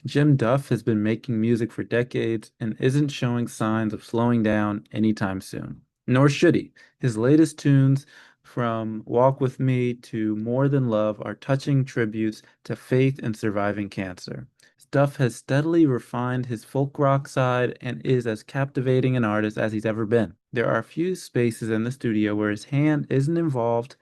Jim Duff has been making music for decades and isn't showing signs of slowing down anytime soon. Nor should he. His latest tunes, from Walk With Me to More Than Love, are touching tributes to faith and surviving cancer. Duff has steadily refined his folk rock side and is as captivating an artist as he's ever been. There are few spaces in the studio where his hand isn't involved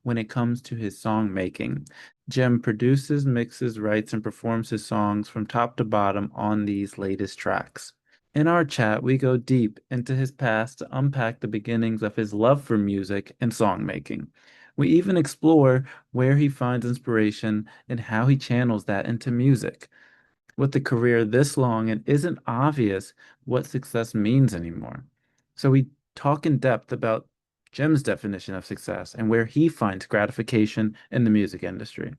when it comes to his song making. Jem produces, mixes, writes, and performs his songs from top to bottom on these latest tracks. In our chat, we go deep into his past to unpack the beginnings of his love for music and songmaking. We even explore where he finds inspiration and how he channels that into music. With a career this long, it isn't obvious what success means anymore. So we talk in depth about Jim's definition of success and where he finds gratification in the music industry.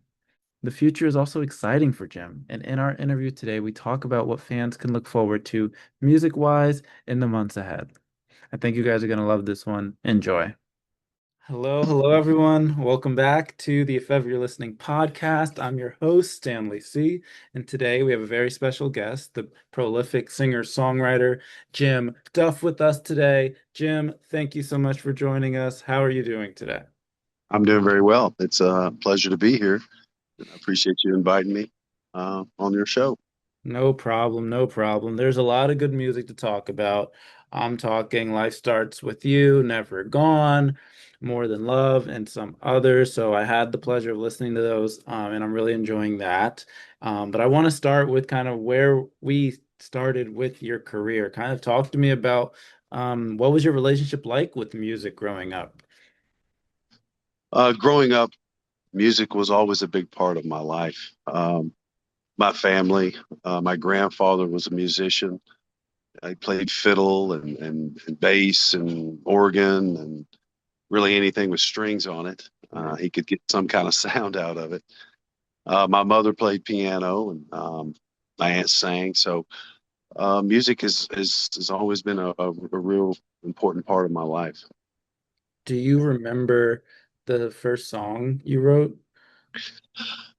The future is also exciting for Jim, and in our interview today, we talk about what fans can look forward to music-wise in the months ahead. I think you guys are going to love this one. Enjoy. Hello, everyone. Welcome back to the If Ever You're Listening podcast. I'm your host, Stanley C. And today we have a very special guest, the prolific singer-songwriter Jim Duff with us today. Jim, thank you so much for joining us. How are you doing today? I'm doing very well. It's a pleasure to be here. I appreciate you inviting me on your show. No problem, no problem. There's a lot of good music to talk about. I'm talking Life Starts With You, Never Gone, More Than Love, and some others. So I had the pleasure of listening to those, and I'm really enjoying that. But I want to start with kind of where we started with your career. Kind of talk to me about what was your relationship like with music growing up? Growing up, music was always a big part of my life. My family, my grandfather was a musician. He played fiddle and bass and organ and really anything with strings on it. He could get some kind of sound out of it. My mother played piano and my aunt sang. So music has always been a real important part of my life. Do you remember the first song you wrote?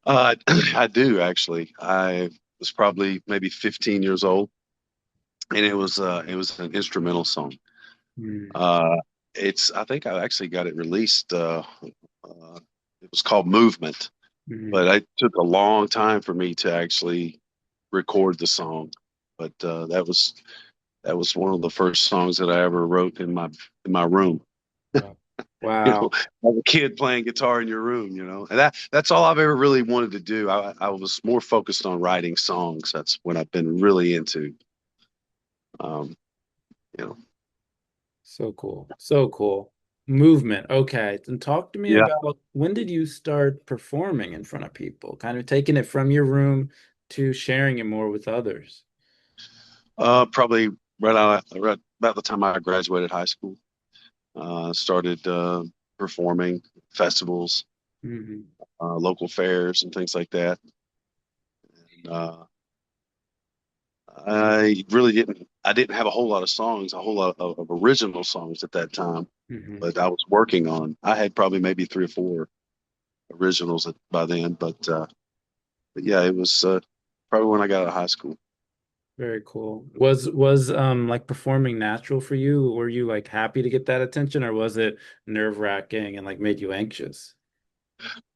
I do actually. I was probably maybe 15 years old, and it was an instrumental song. Hmm. Uh, it's I think I actually got it released. It was called Movement, Hmm. but it took a long time for me to actually record the song. But that was one of the first songs that I ever wrote in my room. Wow. You know, Wow. as a kid playing guitar in your room, and that's all I've ever really wanted to do. I was more focused on writing songs. That's what I've been really into. Um, you know, So cool. So cool. Movement. Okay. And talk to me yeah. about when did you start performing in front of people? Kind of taking it from your room to sharing it more with others. Probably right about the time I graduated high school. Started performing festivals, Hmm. local fairs, and things like that. And, I didn't have a whole lot of songs, a whole lot of original songs at that time, Hmm. but I was working on. I had probably maybe three or four originals by then, but yeah, it was probably when I got out of high school. Very cool. Was like performing natural for you? Were you like happy to get that attention, or was it nerve-wracking and like made you anxious?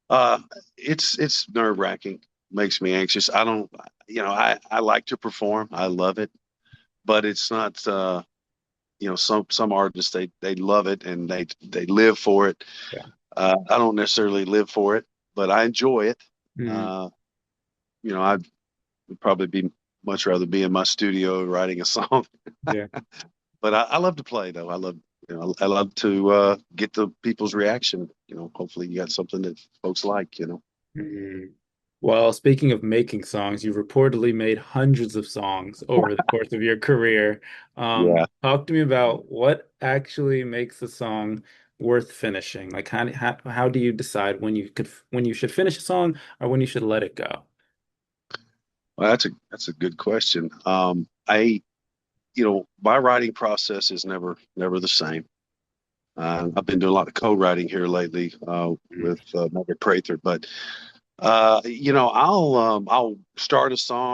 Uh, it's nerve-wracking, makes me anxious. I don't, I like to perform. I love it, but it's not. Some artists they love it and they live for it. Yeah. I don't necessarily live for it, but I enjoy it. Hmm. Uh, I would probably be much rather be in my studio writing a song. Yeah. But I love to play though. I love to get the people's reaction. Hopefully you got something that folks like. Mhm. Well, speaking of making songs, you've reportedly made hundreds of songs over the course of your career. Yeah. Talk to me about what actually makes a song worth finishing. Like how do you decide when you should finish a song or when you should let it go? Well, that's a good question. My writing process is never the same. I've been doing a lot of co-writing here lately with Megan Prather, but I'll start a song.